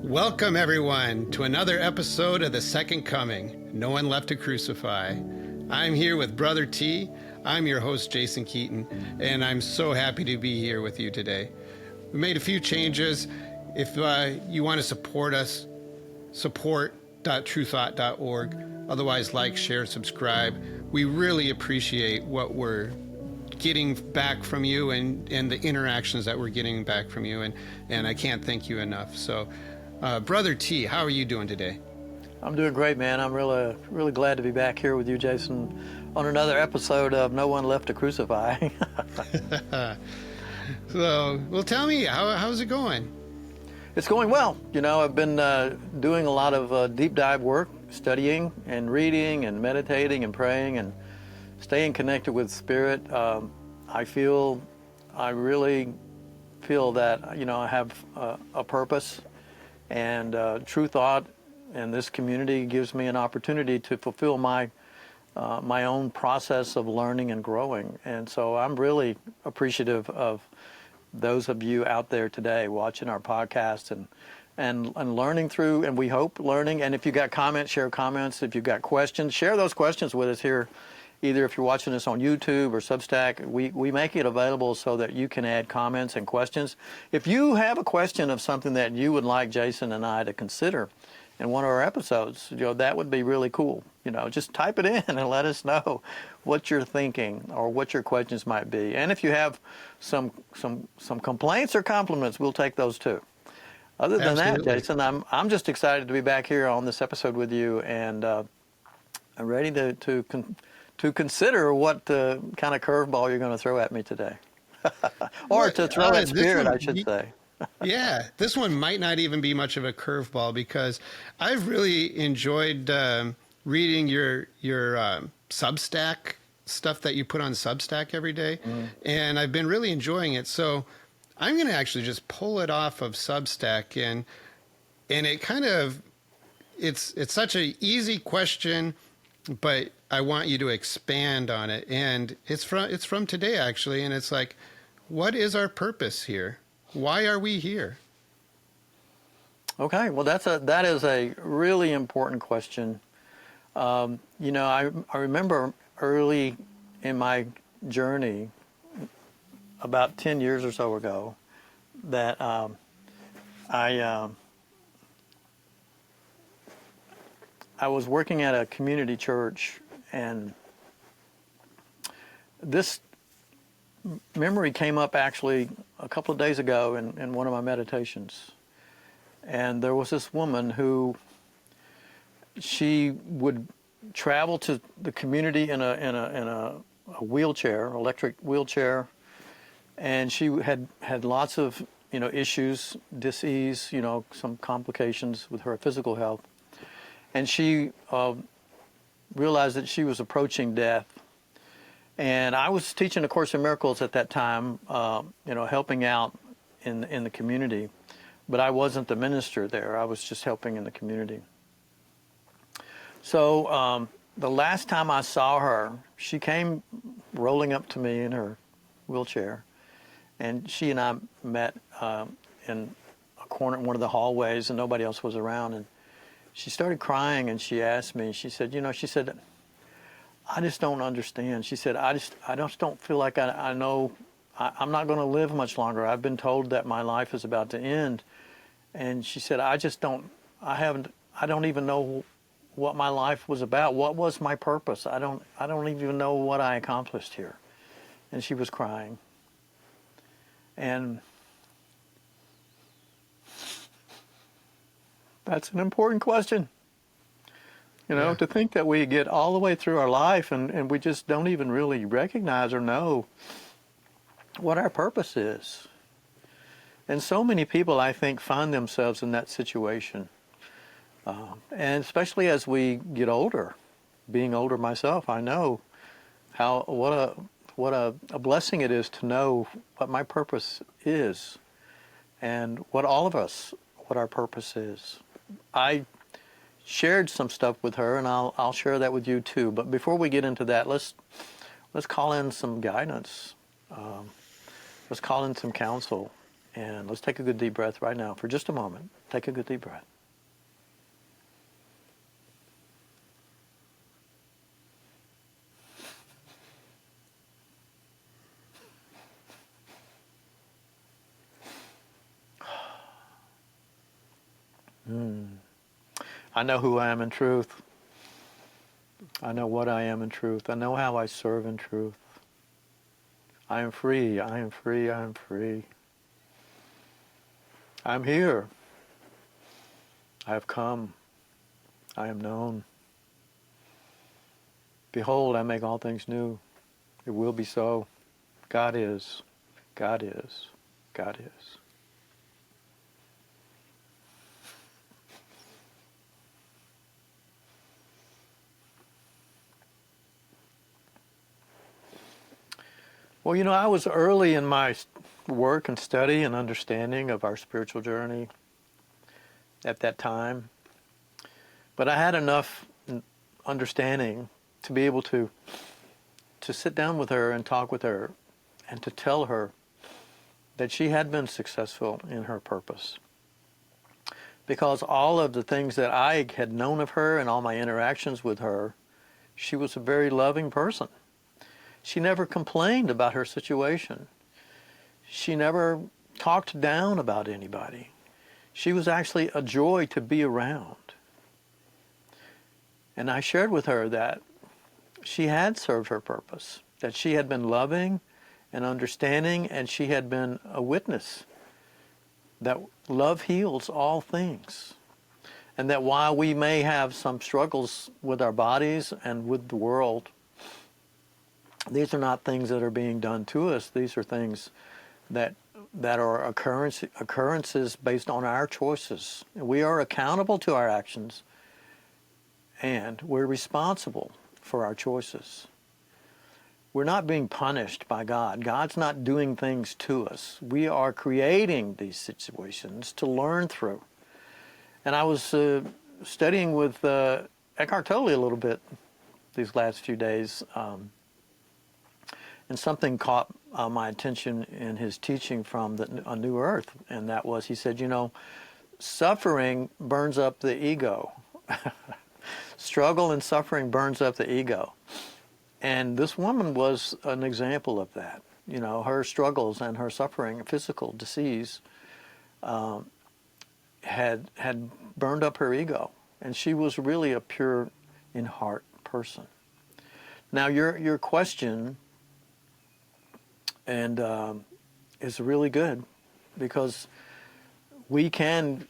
Welcome, everyone, to another episode of The Second Coming, No One Left to Crucify. I'm here with Brother T. I'm your host, Jason Keeton, and I'm so happy to be here with you today. We made a few changes. If you want to support us, support.truethought.org. Otherwise, like, share, subscribe. We really appreciate what we're getting back from you and the interactions that we're getting back from you, and I can't thank you enough. So, Brother T, how are you doing today? I'm doing great, man. I'm really glad to be back here with you, Jason, on another episode of No One Left to Crucify. So, well, tell me, how's it going? It's going well. You know, I've been doing a lot of deep dive work, studying and reading and meditating and praying and staying connected with Spirit. I really feel that, you know, I have a purpose, and True Thought and this community gives me an opportunity to fulfill my own process of learning and growing. And so I'm really appreciative of those of you out there today watching our podcast and learning through, and we hope learning. And if you got comments, share comments. If you've got questions, share those questions with us here. Either if you're watching us on YouTube or Substack, we make it available so that you can add comments and questions. If you have a question of something that you would like Jason and I to consider in one of our episodes, you know, that would be really cool. You know, just type it in and let us know what you're thinking or what your questions might be. And if you have some complaints or compliments, we'll take those too. Other than that, Jason, I'm just excited to be back here on this episode with you, and I'm ready to consider what kind of curveball you're going to throw at me today. Or to throw at Spirit, I should say. Yeah, this one might not even be much of a curveball, because I've really enjoyed reading your Substack stuff that you put on Substack every day, and I've been really enjoying it. So I'm going to actually just pull it off of Substack, and it kind of it's such an easy question, but I want you to expand on it. And it's from today, actually, and it's like, what is our purpose here? Why are we here? Okay, well, that is a really important question. You know, I remember early in my journey, about 10 years or so ago, that I was working at a community church, and this memory came up actually a couple of days ago in one of my meditations. And there was this woman who, she would travel to the community in a wheelchair, electric wheelchair, and she had lots of, you know, issues, disease, you know, some complications with her physical health. And she realized that she was approaching death. And I was teaching A Course in Miracles at that time, you know, helping out in the community. But I wasn't the minister there. I was just helping in the community. So the last time I saw her, she came rolling up to me in her wheelchair. And she and I met in a corner in one of the hallways, and nobody else was around. And she started crying, and she asked me, she said, you know, she said, I just don't understand. She said, I just don't feel like I know I'm not going to live much longer. I've been told that my life is about to end. And she said, I don't even know what my life was about. What was my purpose? I don't even know what I accomplished here. And she was crying. And that's an important question. You know, to think that we get all the way through our life and we just don't even really recognize or know what our purpose is. And so many people, I think, find themselves in that situation. And especially as we get older, being older myself, I know what a blessing it is to know what my purpose is, and what all of us, what our purpose is. I shared some stuff with her, and I'll share that with you too. But before we get into that, let's call in some guidance. Let's call in some counsel. And let's take a good deep breath right now for just a moment. Take a good deep breath. I know who I am in truth. I know what I am in truth. I know how I serve in truth. I am free. I am free. I am free. I'm here. I have come. I am known. Behold, I make all things new. It will be so. God is. God is. God is. Well, I was early in my work and study and understanding of our spiritual journey at that time. But I had enough understanding to be able to sit down with her and talk with her and to tell her that she had been successful in her purpose. Because all of the things that I had known of her and all my interactions with her, she was a very loving person. She never complained about her situation. She never talked down about anybody. She was actually a joy to be around. And I shared with her that she had served her purpose, that she had been loving and understanding, and she had been a witness that love heals all things. And that while we may have some struggles with our bodies and with the world, these are not things that are being done to us. These are things that are occurrences based on our choices. We are accountable to our actions, and we're responsible for our choices. We're not being punished by God. God's not doing things to us. We are creating these situations to learn through. And I was studying with Eckhart Tolle a little bit these last few days, and something caught my attention in his teaching from A New Earth, and that was, he said, suffering burns up the ego. Struggle and suffering burns up the ego. And this woman was an example of that. Her struggles and her suffering, physical disease, had burned up her ego. And she was really a pure in heart person. Now, your question is really good, because we can,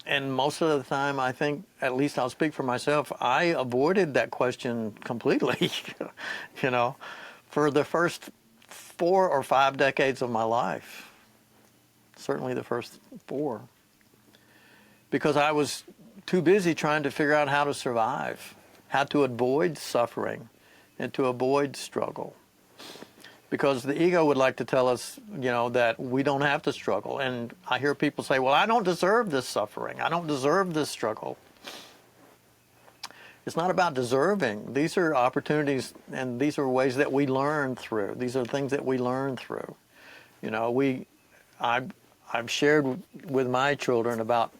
and most of the time, I think, at least I'll speak for myself, I avoided that question completely, for the first 4 or 5 decades of my life. Certainly the first 4. Because I was too busy trying to figure out how to survive, how to avoid suffering, and to avoid struggle. Because the ego would like to tell us, that we don't have to struggle. And I hear people say, well, I don't deserve this suffering. I don't deserve this struggle. It's not about deserving. These are opportunities, and these are ways that we learn through. These are things that we learn through. I've shared with my children about,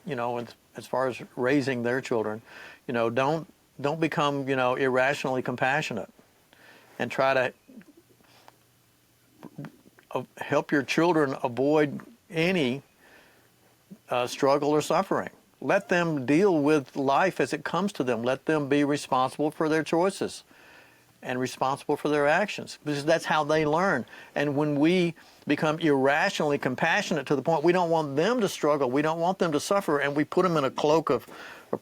as far as raising their children, don't become, irrationally compassionate and try to help your children avoid any struggle or suffering. Let them deal with life as it comes to them. Let them be responsible for their choices and responsible for their actions, because that's how they learn. And when we become irrationally compassionate to the point we don't want them to struggle, we don't want them to suffer, and we put them in a cloak of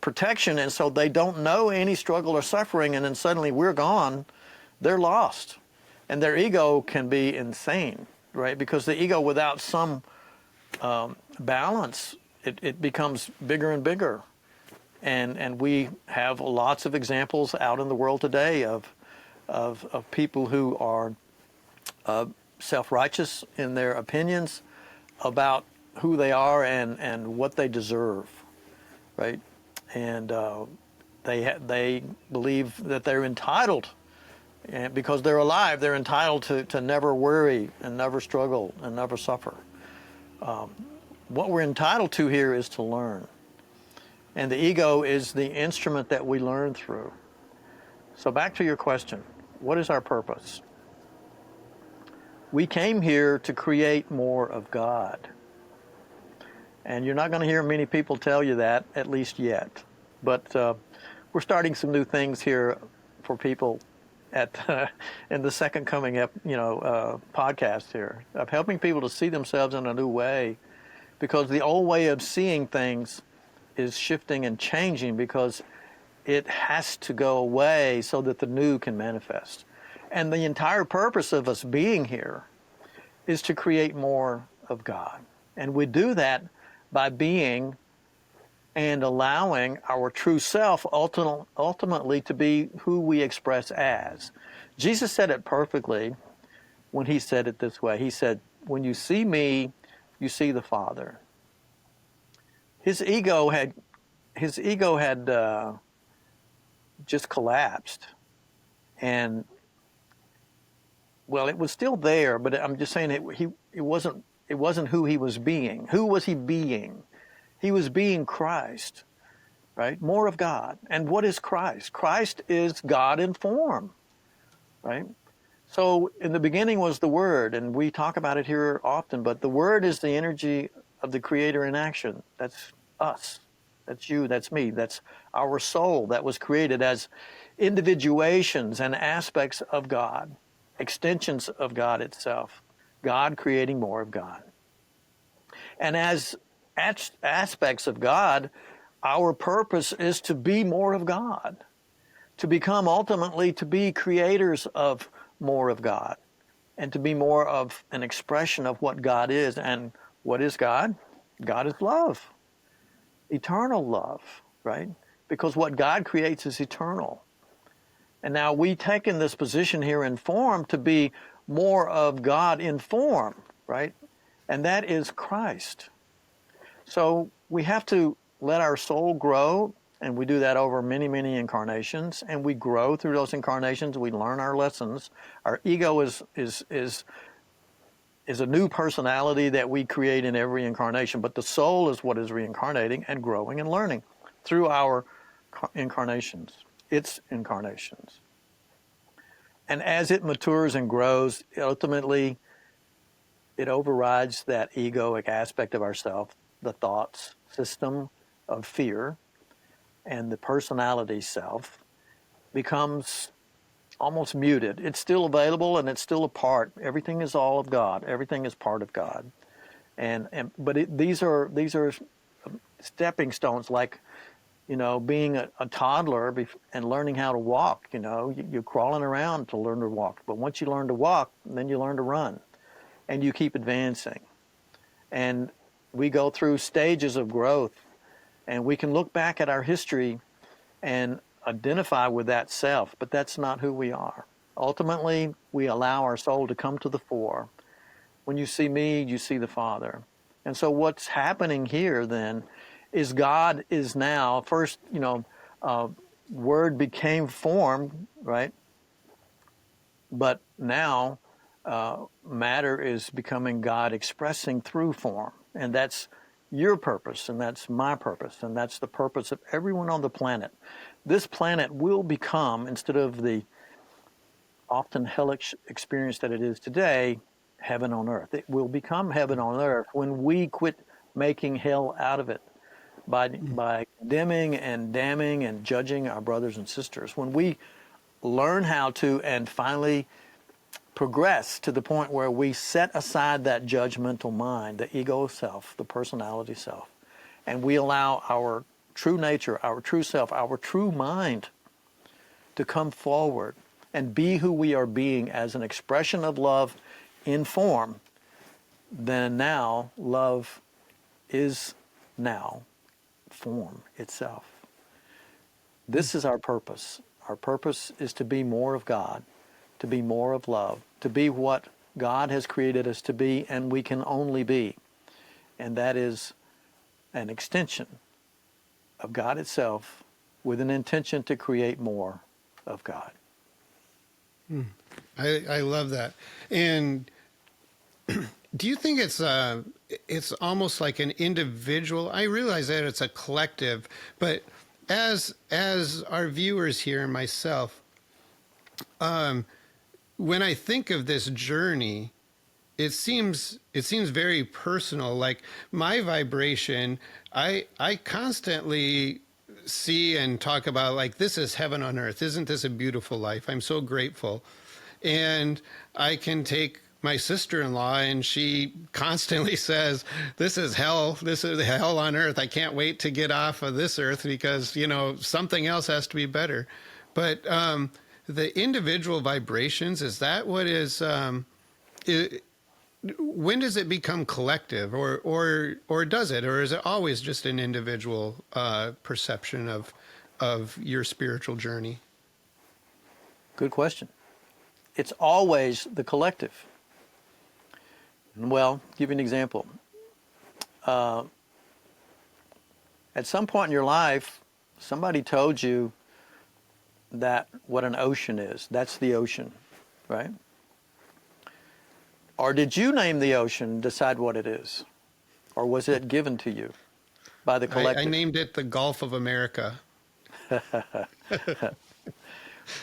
protection, and so they don't know any struggle or suffering, and then suddenly we're gone, they're lost. And their ego can be insane, right? Because the ego, without some balance, it becomes bigger and bigger. And we have lots of examples out in the world today of people who are self-righteous in their opinions about who they are and what they deserve, right? And they believe that they're entitled. And because they're alive, they're entitled to never worry and never struggle and never suffer. What we're entitled to here is to learn. And the ego is the instrument that we learn through. So back to your question, what is our purpose? We came here to create more of God. And you're not going to hear many people tell you that, at least yet. But we're starting some new things here for people at in the second coming podcast here, of helping people to see themselves in a new way, because the old way of seeing things is shifting and changing, because it has to go away so that the new can manifest. And the entire purpose of us being here is to create more of God. And we do that by being and allowing our true self ultimately to be who we express as. Jesus said it perfectly when he said it this way. He said, when you see me, you see the Father. His ego had just collapsed. And, well, it was still there, but I'm just saying it wasn't who he was being. Who was he being? He was being Christ, right? More of God. And what is Christ? Christ is God in form, right? So in the beginning was the Word, and we talk about it here often, but the Word is the energy of the Creator in action. That's us. That's you. That's me. That's our soul that was created as individuations and aspects of God, extensions of God itself. God creating more of God. And as aspects of God, our purpose is to be more of God, to become ultimately to be creators of more of God, and to be more of an expression of what God is. And what is God? God is love, eternal love, right? Because what God creates is eternal. And now we take in this position here in form to be more of God in form, right? And that is Christ. So we have to let our soul grow, and we do that over many, many incarnations, and we grow through those incarnations. We learn our lessons. Our ego is a new personality that we create in every incarnation, but the soul is what is reincarnating and growing and learning through our incarnations, its incarnations. And as it matures and grows, ultimately it overrides that egoic aspect of ourself, the thoughts system of fear, and the personality self becomes almost muted. It's still available and it's still a part. Everything is all of God. Everything is part of God. But these are stepping stones, like, being a toddler and learning how to walk. You're crawling around to learn to walk. But once you learn to walk, then you learn to run, and you keep advancing. And we go through stages of growth, and we can look back at our history and identify with that self, but that's not who we are. Ultimately, we allow our soul to come to the fore. When you see me, you see the Father. And so what's happening here then is God is now, first, Word became form, right? But now matter is becoming God expressing through form. And that's your purpose, and that's my purpose, and that's the purpose of everyone on the planet. This planet will become, instead of the often hellish experience that it is today, heaven on earth. It will become heaven on earth when we quit making hell out of it by condemning and damning and judging our brothers and sisters. When we learn how to and finally progress to the point where we set aside that judgmental mind, the ego self, the personality self, and we allow our true nature, our true self, our true mind to come forward and be who we are being as an expression of love in form, then now love is now form itself. This is our purpose. Our purpose is to be more of God, to be more of love, to be what God has created us to be, and we can only be. And that is an extension of God itself with an intention to create more of God. I love that. And do you think it's almost like an individual. I realize that it's a collective, but as our viewers here and myself, when I think of this journey, it seems very personal. Like my vibration, I constantly see and talk about, like, this is heaven on earth. Isn't this a beautiful life? I'm so grateful. And I can take my sister-in-law, and she constantly says, this is hell. This is hell on earth. I can't wait to get off of this earth because, something else has to be better. But the individual vibrations, is that what is, when does it become collective, or does it, or is it always just an individual perception of your spiritual journey? Good question. It's always the collective. Well, give you an example. At some point in your life, somebody told you that what an ocean is. That's the ocean, right? Or did you name the ocean, decide what it is? Or was it given to you by the collective? I named it the Gulf of America.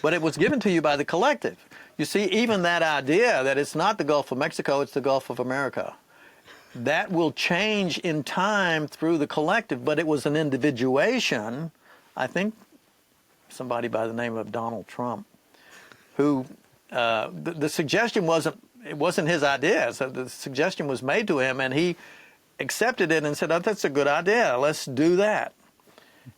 But it was given to you by the collective. You see, even that idea that it's not the Gulf of Mexico, it's the Gulf of America, that will change in time through the collective, but it was an individuation. I think somebody by the name of Donald Trump, who the suggestion wasn't his idea. So the suggestion was made to him, and he accepted it and said, oh, that's a good idea. Let's do that.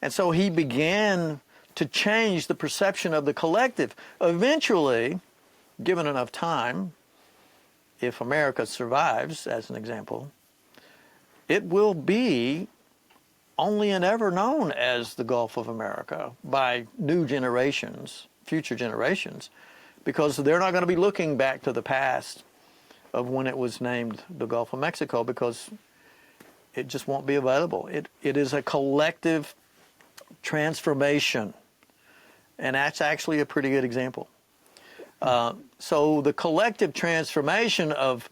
And so he began to change the perception of the collective. Eventually, given enough time, if America survives, as an example, it will be only and ever known as the Gulf of America by new generations, future generations, because they're not going to be looking back to the past of when it was named the Gulf of Mexico, because it just won't be available. It is a collective transformation, and that's actually a pretty good example. So the collective transformation of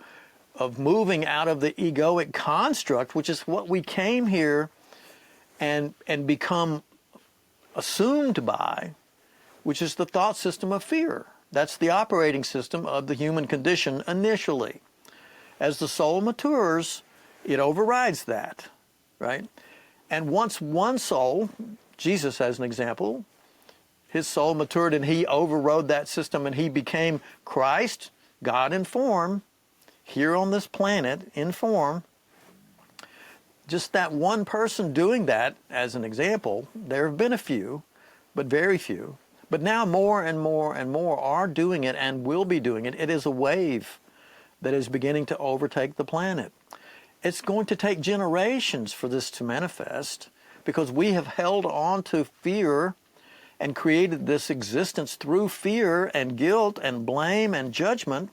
moving out of the egoic construct, which is what we came here and become assumed by, which is the thought system of fear. That's the operating system of the human condition initially. As the soul matures, it overrides that, right? And once one soul, Jesus as an example, his soul matured and he overrode that system and he became Christ, God in form, here on this planet in form. Just that one person doing that as an example, there have been a few, but very few. But now more and more and more are doing it and will be doing it. It is a wave that is beginning to overtake the planet. It's going to take generations for this to manifest because we have held on to fear and created this existence through fear and guilt and blame and judgment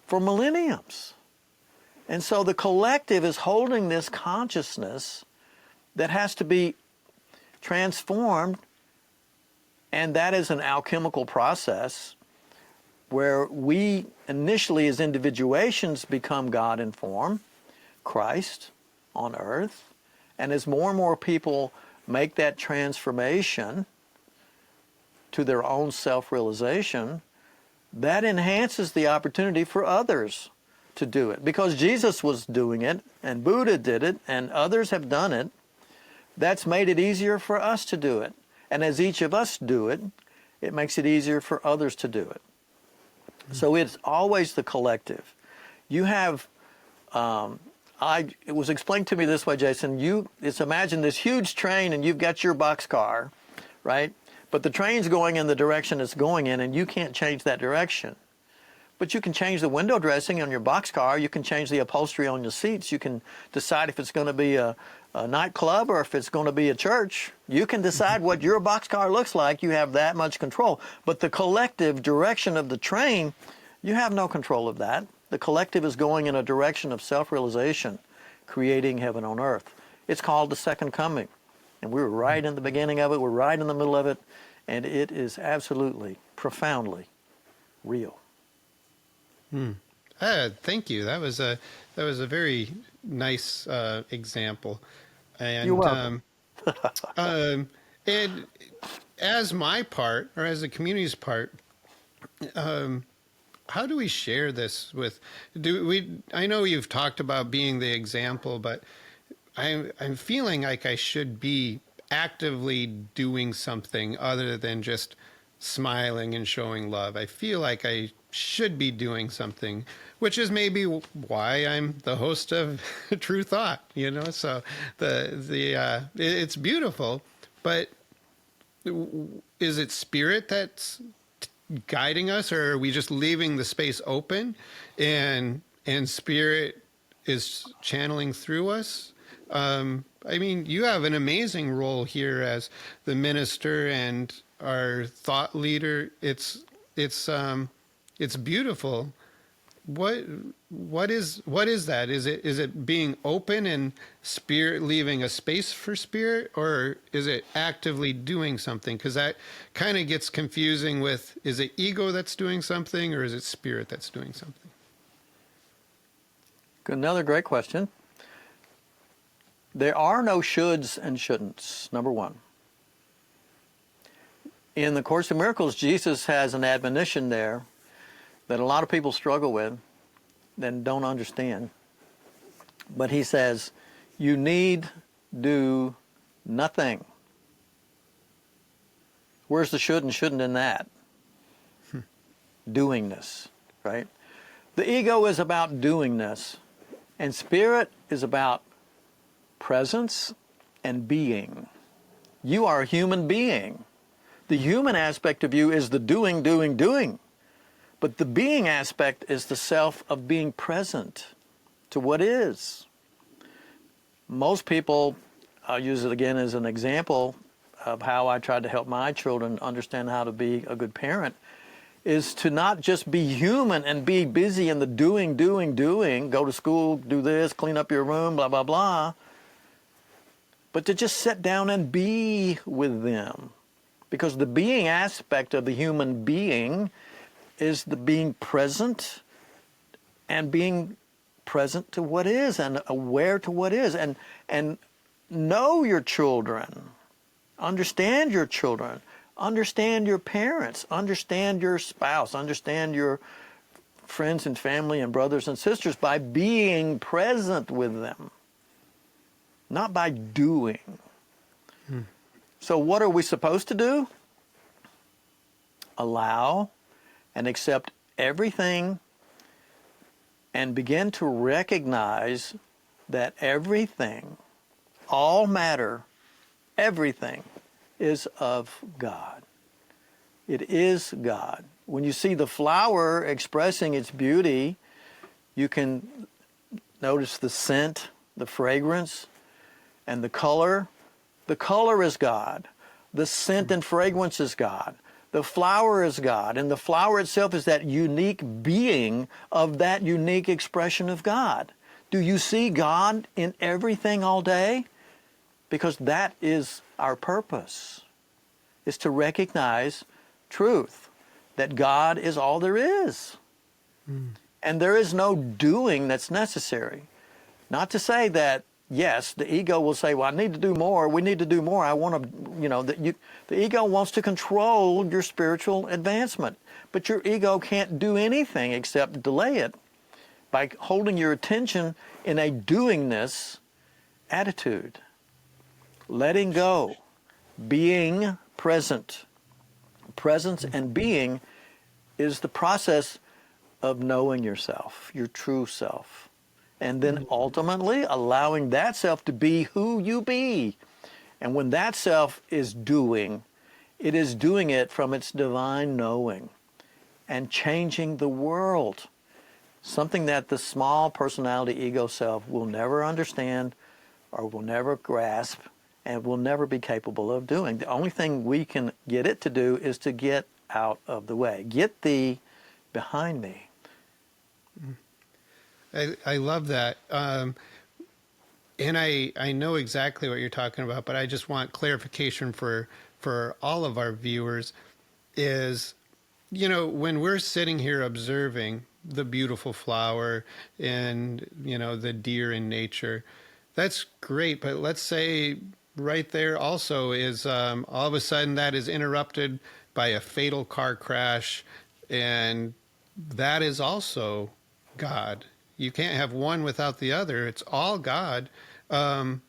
for millenniums. And so the collective is holding this consciousness that has to be transformed, and that is an alchemical process where we initially as individuations become God in form, Christ on earth, and as more and more people make that transformation to their own self-realization, that enhances the opportunity for others to do it. Because Jesus was doing it, and Buddha did it, and others have done it, that's made it easier for us to do it. And as each of us do it, it makes it easier for others to do it. So it's always the collective. You have, it was explained to me this way, Jason, it's imagine this huge train and you've got your boxcar, right? But the train's going in the direction it's going in and you can't change that direction. But you can change the window dressing on your boxcar, you can change the upholstery on your seats, you can decide if it's going to be a nightclub or if it's going to be a church. You can decide what your boxcar looks like. You have that much control. But the collective direction of the train, you have no control of that. The collective is going in a direction of self-realization, creating heaven on earth. It's called the second coming. And we were right in the beginning of it. We're right in the middle of it. And it is absolutely, profoundly real. Thank you. That was a very nice example, You're and welcome. and as my part or as the community's part, how do we share this with? Do we? I know you've talked about being the example, but I'm feeling like I should be actively doing something other than just smiling and showing love. I feel like I should be doing something, which is maybe why I'm the host of True Thought. So it's beautiful, but is it spirit that's guiding us, or are we just leaving the space open, and spirit is channeling through us? I mean, you have an amazing role here as the minister and our thought leader. It's beautiful. What what is that? Is it being open and spirit leaving a space for spirit, or is it actively doing something? Because that kind of gets confusing with, is it ego that's doing something, or is it spirit that's doing something? Another great question. There are no shoulds and shouldn'ts, number one. In the Course in Miracles, Jesus has an admonition there that a lot of people struggle with and don't understand. But he says, you need do nothing. Where's the should and shouldn't in that? Doingness, right? The ego is about doingness, and spirit is about presence and being. You are a human being. The human aspect of you is the doing, doing, doing. But the being aspect is the self of being present to what is. Most people, I'll use it again as an example of how I tried to help my children understand how to be a good parent, is to not just be human and be busy in the doing, doing, doing, go to school, do this, clean up your room, blah, blah, blah, but to just sit down and be with them. Because the being aspect of the human being is the being present and being present to what is and aware to what is, and know your children, understand your children, understand your parents, understand your spouse, understand your friends and family and brothers and sisters by being present with them, not by doing. So what are we supposed to do? Allow and accept everything and begin to recognize that everything, all matter, everything is of God. It is God. When you see the flower expressing its beauty, you can notice the scent, the fragrance, and the color. The color is God. The scent and fragrance is God. The flower is God. And the flower itself is that unique being of that unique expression of God. Do you see God in everything all day? Because that is our purpose, is to recognize truth, that God is all there is. And there is no doing that's necessary. Not to say that, yes, the ego will say, well, I need to do more, we need to do more, I want to, the ego wants to control your spiritual advancement. But your ego can't do anything except delay it by holding your attention in a doingness attitude. Letting go, being present. Presence and being is the process of knowing yourself, your true self. And then ultimately allowing that self to be who you be. And when that self is doing, it is doing it from its divine knowing and changing the world. Something that the small personality ego self will never understand or will never grasp and will never be capable of doing. The only thing we can get it to do is to get out of the way. Get thee behind me. I love that. And I know exactly what you're talking about, but I just want clarification for all of our viewers is, when we're sitting here observing, the beautiful flower and, the deer in nature. That's great. But let's say right there also is all of a sudden that is interrupted by a fatal car crash, and that is also God. You can't have one without the other. It's all God. Um,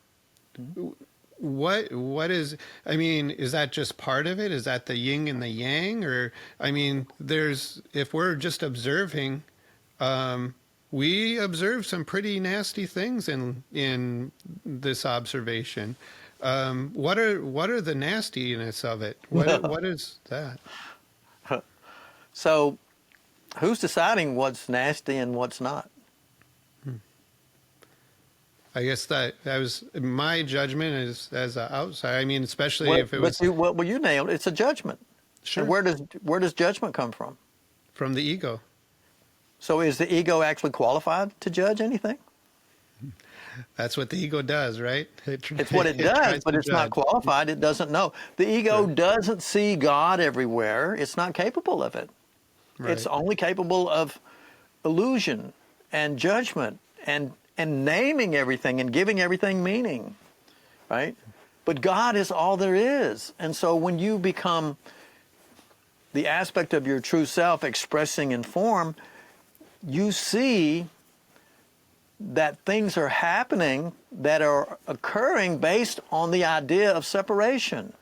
what is, I mean, is that just part of it? Is that the yin and the yang? Or, I mean, if we're just observing, we observe some pretty nasty things in this observation. What are the nastiness of it? What is that? So who's deciding what's nasty and what's not? I guess that was my judgment as an outsider. I mean, especially Well, if it was you nailed it. It's a judgment. sure And where does judgment come from? from the ego. So is the ego actually qualified to judge anything? That's what the ego does, right? It's what it does, tries but to it's not judge. qualified. It doesn't know. The ego Right. doesn't see God everywhere. It's not capable of it. It's Right. only capable of illusion and judgment and naming everything and giving everything meaning, right? But God is all there is. And so when you become the aspect of your true self expressing in form, you see that things are happening that are occurring based on the idea of separation,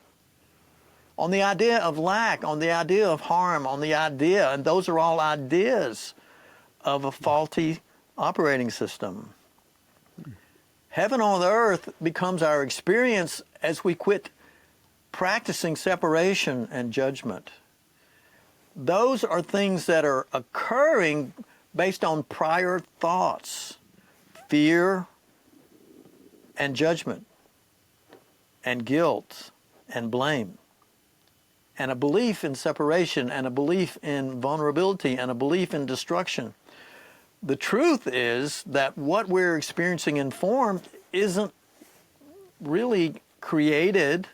on the idea of lack, on the idea of harm, on the idea, and those are all ideas of a faulty operating system. Heaven on earth becomes our experience as we quit practicing separation and judgment. Those are things that are occurring based on prior thoughts, fear and judgment and guilt and blame, and a belief in separation and a belief in vulnerability and a belief in destruction. The truth is that what we're experiencing in form isn't really created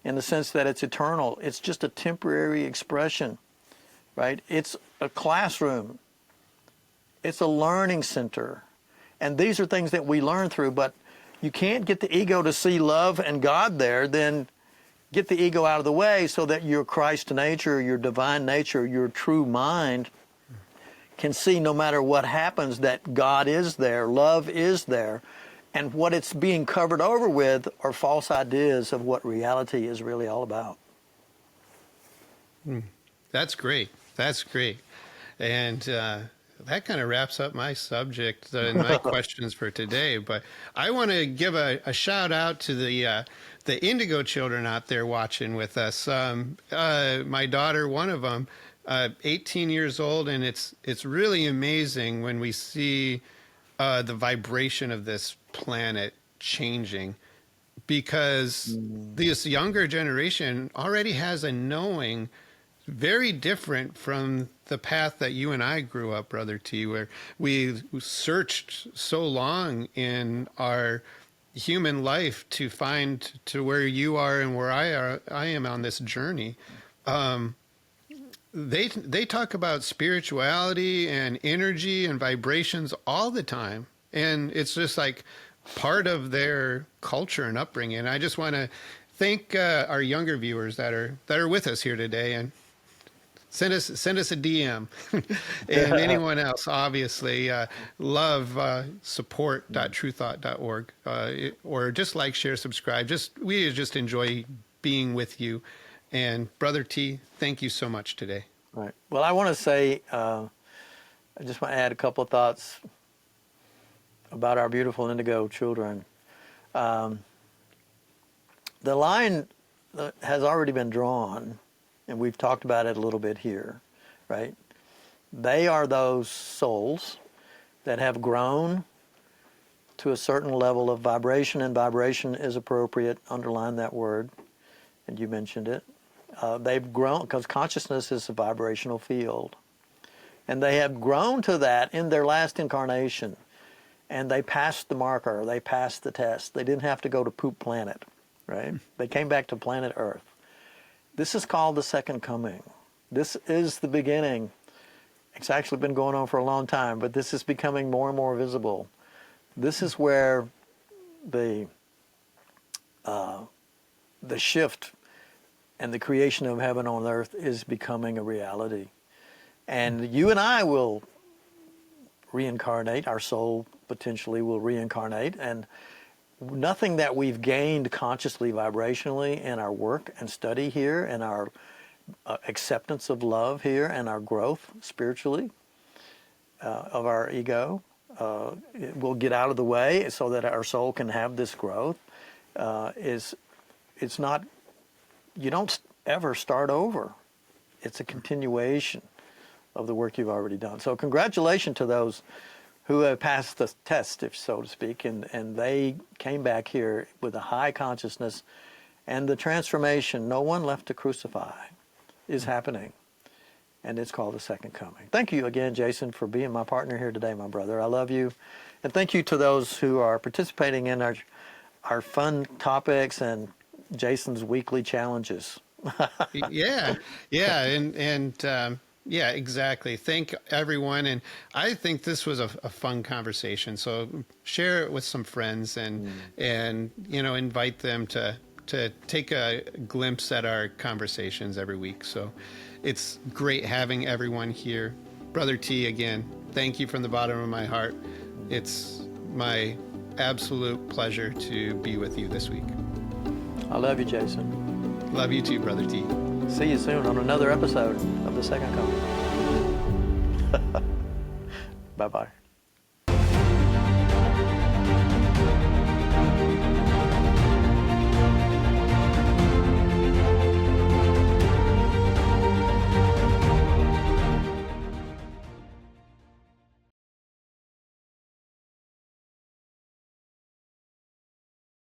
in the sense that it's eternal. It's just a temporary expression, right? It's a classroom. It's a learning center. And these are things that we learn through, but you can't get the ego to see love and God there, then get the ego out of the way so that your Christ nature, your divine nature, your true mind can see no matter what happens that God is there, love is there, and what it's being covered over with are false ideas of what reality is really all about. That's great. That's great. And that kind of wraps up my subject and my questions for today. But I want to give a shout out to the Indigo children out there watching with us. My daughter, one of them, 18 years old, and it's really amazing when we see the vibration of this planet changing, because this younger generation already has a knowing very different from the path that you and I grew up, Brother T, where we searched so long in our human life to find to where you are and where I am on this journey. They talk about spirituality and energy and vibrations all the time, and it's just like part of their culture and upbringing. And I just want to thank our younger viewers that are with us here today, and send us a DM. And anyone else, obviously, love support.truethought.org, or just like, share, subscribe. We just enjoy being with you. And Brother T, thank you so much today. Right. Well, I want to say, I just want to add a couple of thoughts about our beautiful indigo children. The line has already been drawn, and we've talked about it a little bit here, right? They are those souls that have grown to a certain level of vibration, and vibration is appropriate. Underline that word, and you mentioned it. They've grown because consciousness is a vibrational field, and they have grown to that in their last incarnation, and they passed the marker, they passed the test. They didn't have to go to Poop Planet, right? They came back to planet Earth. This is called the second coming. This is the beginning It's actually been going on for a long time, but this is becoming more and more visible. This is where the shift and the creation of heaven on earth is becoming a reality. And you and I will reincarnate, our soul potentially will reincarnate, and nothing that we've gained consciously, vibrationally in our work and study here, and our acceptance of love here, and our growth spiritually of our ego, it will get out of the way so that our soul can have this growth. It's not, you don't ever start over. It's a continuation of the work you've already done. So congratulations to those who have passed the test, if so to speak, and they came back here with a high consciousness, and the transformation, no one left to crucify, is happening. And it's called the second coming. Thank you again, Jason, for being my partner here today, my brother. I love you. And thank you to those who are participating in our fun topics and Jason's weekly challenges. Yeah, yeah, exactly. Thank everyone, and I think this was a fun conversation. So share it with some friends, and invite them to take a glimpse at our conversations every week. So it's great having everyone here. Brother T, again, thank you from the bottom of my heart. It's my absolute pleasure to be with you this week. I love you, Jason. Love you too, Brother T. See you soon on another episode of The Second Coming. Bye-bye.